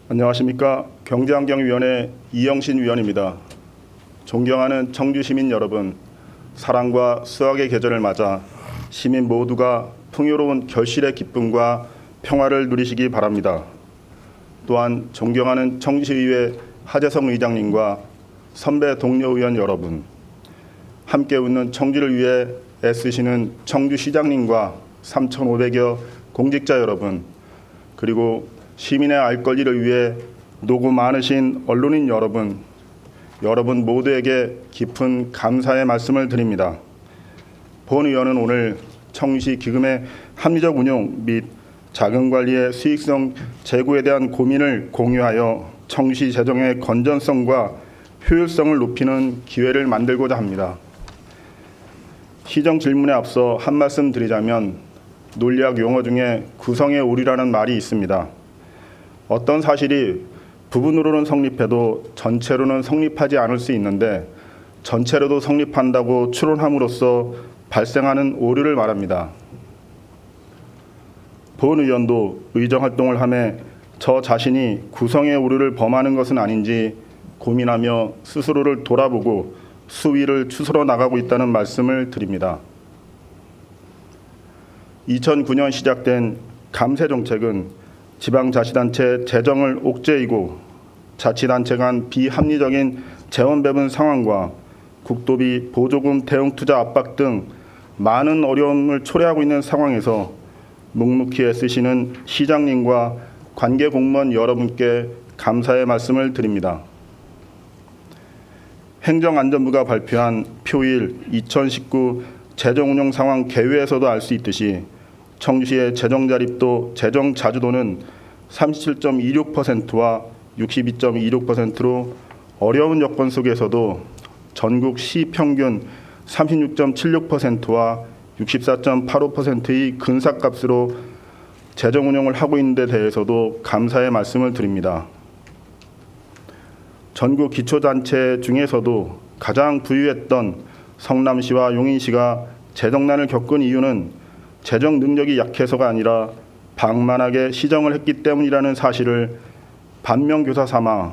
안녕하십니까. 경제환경위원회 이영신 위원입니다. 존경하는 청주시민 여러분, 사랑과 수학의 계절을 맞아 시민 모두가 풍요로운 결실의 기쁨과 평화를 누리시기 바랍니다. 또한 존경하는 청주시의회 하재성 의장님과 선배 동료 의원 여러분, 함께 웃는 청주를 위해 애쓰시는 청주시장님과 3,500여 공직자 여러분, 그리고 시민의 알 권리를 위해 노고 많으신 언론인 여러분 모두에게 깊은 감사의 말씀을 드립니다. 본 의원은 오늘 청주시 기금의 합리적 운용 및 자금관리의 수익성 제고에 대한 고민을 공유하여 청주시 재정의 건전성과 효율성을 높이는 기회를 만들고자 합니다. 시정 질문에 앞서 한 말씀 드리자면 논리학 용어 중에 구성의 오류라는 말이 있습니다. 어떤 사실이 부분으로는 성립해도 전체로는 성립하지 않을 수 있는데 전체로도 성립한다고 추론함으로써 발생하는 오류를 말합니다. 본 의원도 의정활동을 하며 저 자신이 구성의 오류를 범하는 것은 아닌지 고민하며 스스로를 돌아보고 수위를 추스러 나가고 있다는 말씀을 드립니다. 2009년 시작된 감세 정책은 지방자치단체 재정을 옥죄이고 자치단체 간 비합리적인 재원 배분 상황과 국도비 보조금 대응 투자 압박 등 많은 어려움을 초래하고 있는 상황에서 묵묵히 애쓰시는 시장님과 관계 공무원 여러분께 감사의 말씀을 드립니다. 행정안전부가 발표한 표일 2019 재정운용 상황 개요에서도 알 수 있듯이 청주시의 재정 자립도, 재정 자주도는 37.26%와 62.26%로 어려운 여건 속에서도 전국 시 평균 36.76%와 64.85%의 근사값으로 재정 운용을 하고 있는 데 대해서도 감사의 말씀을 드립니다. 전국 기초단체 중에서도 가장 부유했던 성남시와 용인시가 재정난을 겪은 이유는 재정 능력이 약해서가 아니라 방만하게 시정을 했기 때문이라는 사실을 반면교사 삼아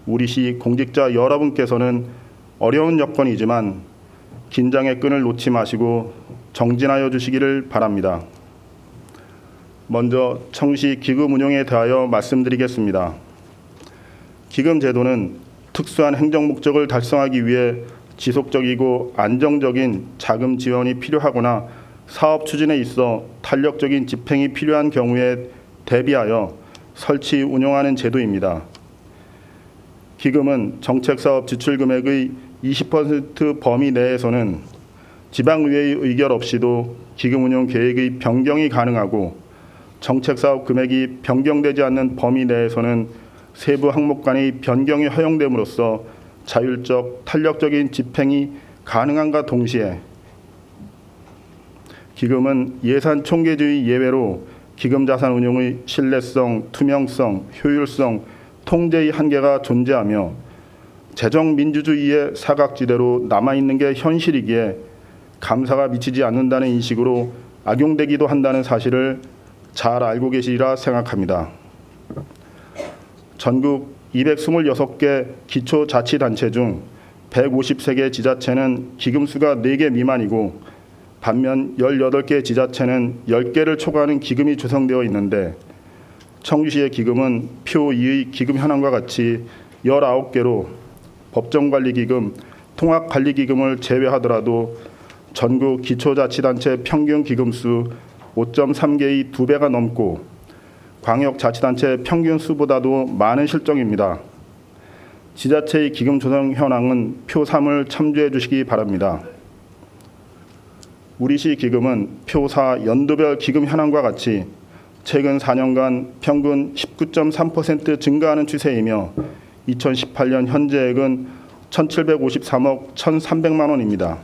우리 시 공직자 여러분께서는 어려운 여건이지만 긴장의 끈을 놓지 마시고 정진하여 주시기를 바랍니다. 먼저 청시 기금 운용에 대하여 말씀드리겠습니다. 기금 제도는 특수한 행정 목적을 달성하기 위해 지속적이고 안정적인 자금 지원이 필요하거나 사업 추진에 있어 탄력적인 집행이 필요한 경우에 대비하여 설치 운영하는 제도입니다. 기금은 정책사업 지출금액의 20% 범위 내에서는 지방의회의 의결 없이도 기금 운용 계획의 변경이 가능하고 정책사업 금액이 변경되지 않는 범위 내에서는 세부 항목 간의 변경이 허용됨으로써 자율적, 탄력적인 집행이 가능함과 동시에 기금은 예산 총계주의 예외로 기금 자산 운용의 신뢰성, 투명성, 효율성, 통제의 한계가 존재하며 재정 민주주의의 사각지대로 남아있는 게 현실이기에 감사가 미치지 않는다는 인식으로 악용되기도 한다는 사실을 잘 알고 계시리라 생각합니다. 전국 226개 기초자치단체 중 153개 지자체는 기금수가 4개 미만이고 반면 18개 지자체는 10개를 초과하는 기금이 조성되어 있는데 청주시의 기금은 표 2의 기금 현황과 같이 19개로 법정관리기금, 통합관리기금을 제외하더라도 전국 기초자치단체 평균 기금수 5.3개의 2배가 넘고 광역자치단체 평균 수보다도 많은 실정입니다. 지자체의 기금 조성 현황은 표 3을 참조해 주시기 바랍니다. 우리시 기금은 표 4 연도별 기금 현황과 같이 최근 4년간 평균 19.3% 증가하는 추세이며 2018년 현재액은 1,753억 1,300만 원입니다.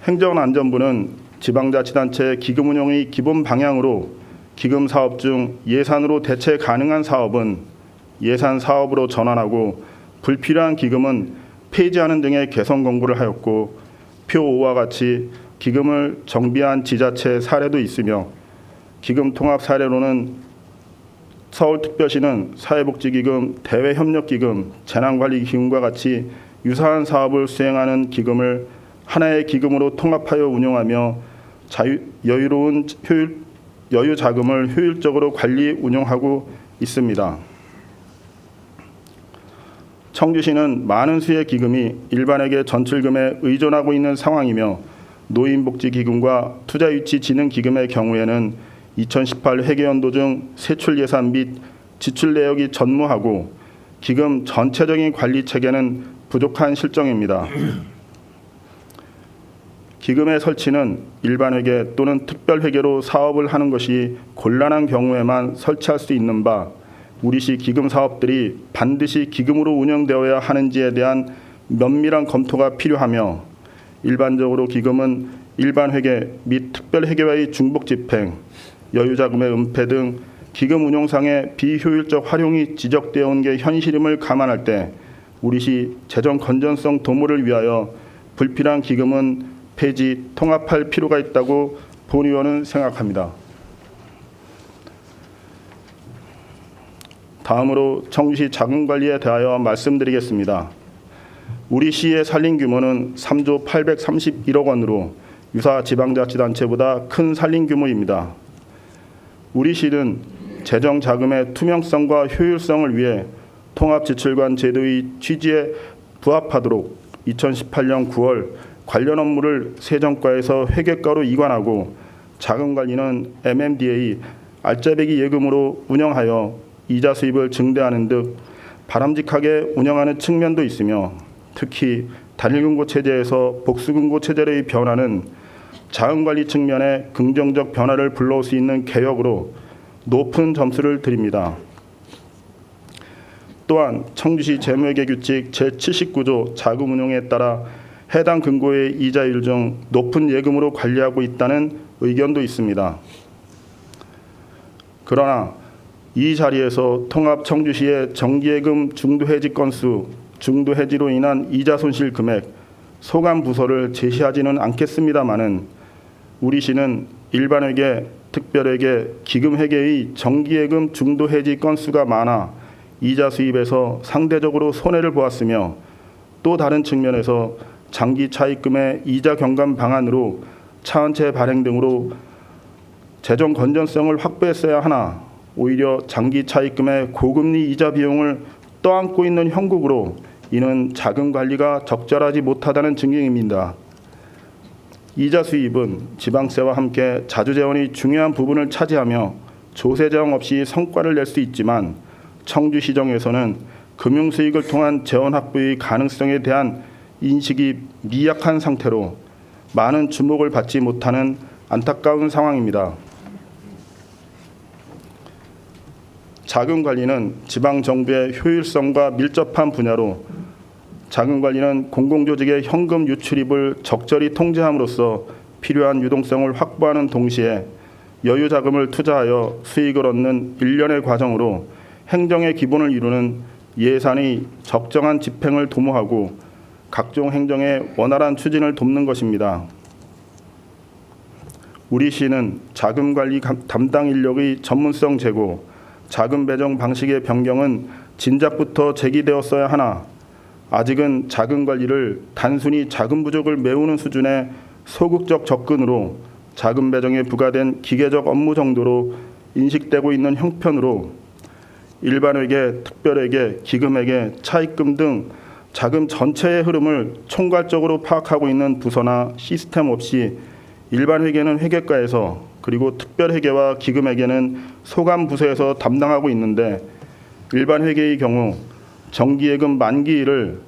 행정안전부는 지방자치단체 기금 운용의 기본 방향으로 기금 사업 중 예산으로 대체 가능한 사업은 예산 사업으로 전환하고 불필요한 기금은 폐지하는 등의 개선 권고를 하였고 표 5와 같이 기금을 정비한 지자체 사례도 있으며 기금 통합 사례로는 서울특별시는 사회복지기금, 대외협력기금, 재난관리기금과 같이 유사한 사업을 수행하는 기금을 하나의 기금으로 통합하여 운영하며 여유 자금을 효율적으로 관리 운용하고 있습니다. 청주시는 많은 수의 기금이 일반회계 전출금에 의존하고 있는 상황이며 노인복지기금과 투자유치진흥기금의 경우에는 2018 회계연도 중 세출 예산 및 지출 내역이 전무하고 기금 전체적인 관리 체계는 부족한 실정입니다. 기금의 설치는 일반회계 또는 특별회계로 사업을 하는 것이 곤란한 경우에만 설치할 수 있는 바 우리시 기금 사업들이 반드시 기금으로 운영되어야 하는지에 대한 면밀한 검토가 필요하며 일반적으로 기금은 일반회계 및 특별회계와의 중복 집행, 여유자금의 은폐 등 기금 운용상의 비효율적 활용이 지적되어 온 게 현실임을 감안할 때 우리시 재정 건전성 도모를 위하여 불필요한 기금은 폐지, 통합할 필요가 있다고 본의원은 생각합니다. 다음으로 청주시 자금관리에 대하여 말씀드리겠습니다. 우리 시의 산림 규모는 3조 831억 원으로 유사 지방자치단체보다 큰 산림 규모입니다. 우리 시는 재정 자금의 투명성과 효율성을 위해 통합지출관 제도의 취지에 부합하도록 2018년 9월 관련 업무를 세정과에서 회계과로 이관하고 자금관리는 MMDA 알짜배기 예금으로 운영하여 이자 수입을 증대하는 등 바람직하게 운영하는 측면도 있으며 특히 단일금고 체제에서 복수금고 체제의 변화는 자금관리 측면에 긍정적 변화를 불러올 수 있는 개혁으로 높은 점수를 드립니다. 또한 청주시 재무회계규칙 제79조 자금운용에 따라 해당 금고의 이자율 중 높은 예금으로 관리하고 있다는 의견도 있습니다. 그러나 이 자리에서 통합 청주시의 정기예금 중도해지 건수, 중도해지로 인한 이자 손실 금액, 소관 부서를 제시하지는 않겠습니다마는 우리 시는 일반회계, 특별회계, 기금회계의 정기예금 중도해지 건수가 많아 이자 수입에서 상대적으로 손해를 보았으며 또 다른 측면에서 장기 차입금의 이자 경감 방안으로 차은채 발행 등으로 재정 건전성을 확보했어야 하나 오히려 장기 차입금의 고금리 이자 비용을 떠안고 있는 형국으로 이는 자금 관리가 적절하지 못하다는 증명입니다. 이자 수입은 지방세와 함께 자주재원이 중요한 부분을 차지하며 조세재원 없이 성과를 낼 수 있지만 청주시정에서는 금융수익을 통한 재원 확보의 가능성에 대한 인식이 미약한 상태로 많은 주목을 받지 못하는 안타까운 상황입니다. 자금관리는 지방정부의 효율성과 밀접한 분야로 자금관리는 공공조직의 현금 유출입을 적절히 통제함으로써 필요한 유동성을 확보하는 동시에 여유자금을 투자하여 수익을 얻는 일련의 과정으로 행정의 기본을 이루는 예산의 적정한 집행을 도모하고 각종 행정의 원활한 추진을 돕는 것입니다. 우리 시는 자금관리 담당 인력의 전문성 제고, 자금 배정 방식의 변경은 진작부터 제기되었어야 하나 아직은 자금관리를 단순히 자금 부족을 메우는 수준의 소극적 접근으로 자금 배정에 부과된 기계적 업무 정도로 인식되고 있는 형편으로 일반회계, 특별회계, 기금회계, 차입금 등 자금 전체의 흐름을 총괄적으로 파악하고 있는 부서나 시스템 없이 일반회계는 회계과에서 그리고 특별회계와 기금회계는 소관부서에서 담당하고 있는데 일반회계의 경우 정기예금 만기일을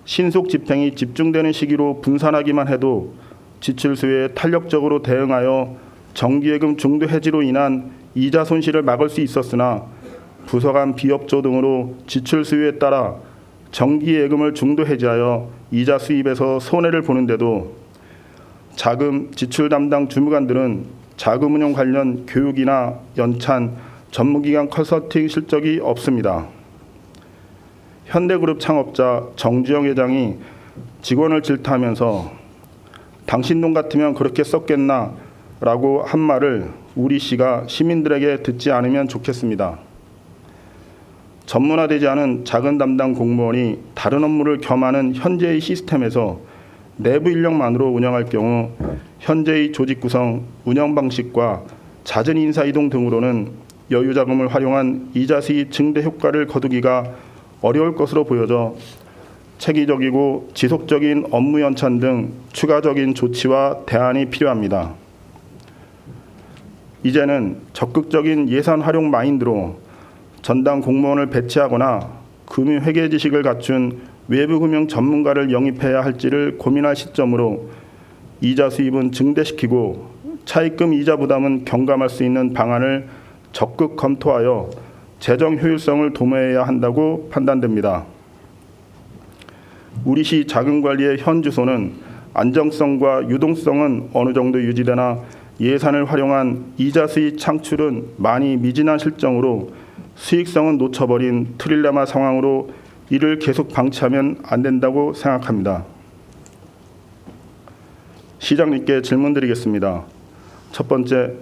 신속 집행이 집중되는 시기로 분산하기만 해도 지출 수요에 탄력적으로 대응하여 정기예금 중도 해지로 인한 이자 손실을 막을 수 있었으나 부서 간 비협조 등으로 지출 수요에 따라 정기예금을 중도 해지하여 이자 수입에서 손해를 보는데도 자금 지출 담당 주무관들은 자금운용 관련 교육이나 연찬, 전문기관 컨설팅 실적이 없습니다. 현대그룹 창업자 정주영 회장이 직원을 질타하면서 당신 돈 같으면 그렇게 썼겠나 라고 한 말을 우리 시가 시민들에게 듣지 않으면 좋겠습니다. 전문화되지 않은 작은 담당 공무원이 다른 업무를 겸하는 현재의 시스템에서 내부 인력만으로 운영할 경우 현재의 조직 구성, 운영 방식과 잦은 인사 이동 등으로는 여유 자금을 활용한 이자 수익 증대 효과를 거두기가 어려울 것으로 보여져 체계적이고 지속적인 업무 연찬 등 추가적인 조치와 대안이 필요합니다. 이제는 적극적인 예산 활용 마인드로 전담 공무원을 배치하거나 금융 회계 지식을 갖춘 외부 금융 전문가를 영입해야 할지를 고민할 시점으로 이자 수입은 증대시키고 차입금 이자 부담은 경감할 수 있는 방안을 적극 검토하여 재정 효율성을 도모해야 한다고 판단됩니다. 우리시 자금관리의 현 주소는 안정성과 유동성은 어느 정도 유지되나 예산을 활용한 이자 수익 창출은 많이 미진한 실정으로 수익성은 놓쳐버린 트릴레마 상황으로 이를 계속 방치하면 안 된다고 생각합니다. 시장님께 질문드리겠습니다. 첫 번째,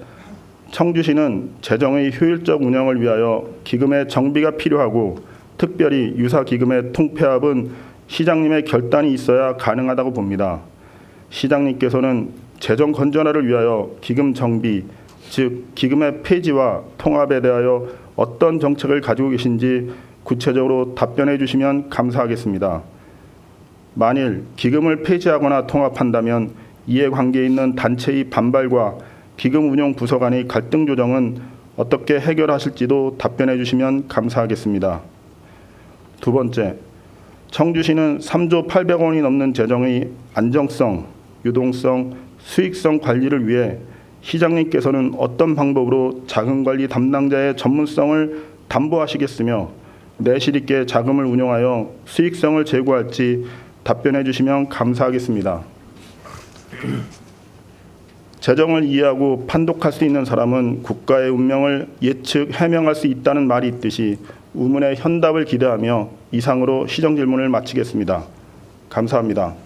청주시는 재정의 효율적 운영을 위하여 기금의 정비가 필요하고 특별히 유사기금의 통폐합은 시장님의 결단이 있어야 가능하다고 봅니다. 시장님께서는 재정 건전화를 위하여 기금 정비, 즉 기금의 폐지와 통합에 대하여 어떤 정책을 가지고 계신지 구체적으로 답변해 주시면 감사하겠습니다. 만일 기금을 폐지하거나 통합한다면 이에 관계 있는 단체의 반발과 기금 운영 부서 간의 갈등 조정은 어떻게 해결하실지도 답변해 주시면 감사하겠습니다. 두 번째, 청주시는 3조 800원이 넘는 재정의 안정성, 유동성, 수익성 관리를 위해 시장님께서는 어떤 방법으로 자금관리 담당자의 전문성을 담보하시겠으며 내실 있게 자금을 운용하여 수익성을 제고할지 답변해 주시면 감사하겠습니다. 재정을 이해하고 판독할 수 있는 사람은 국가의 운명을 예측 해명할 수 있다는 말이 있듯이 우문의 현답을 기대하며 이상으로 시정질문을 마치겠습니다. 감사합니다.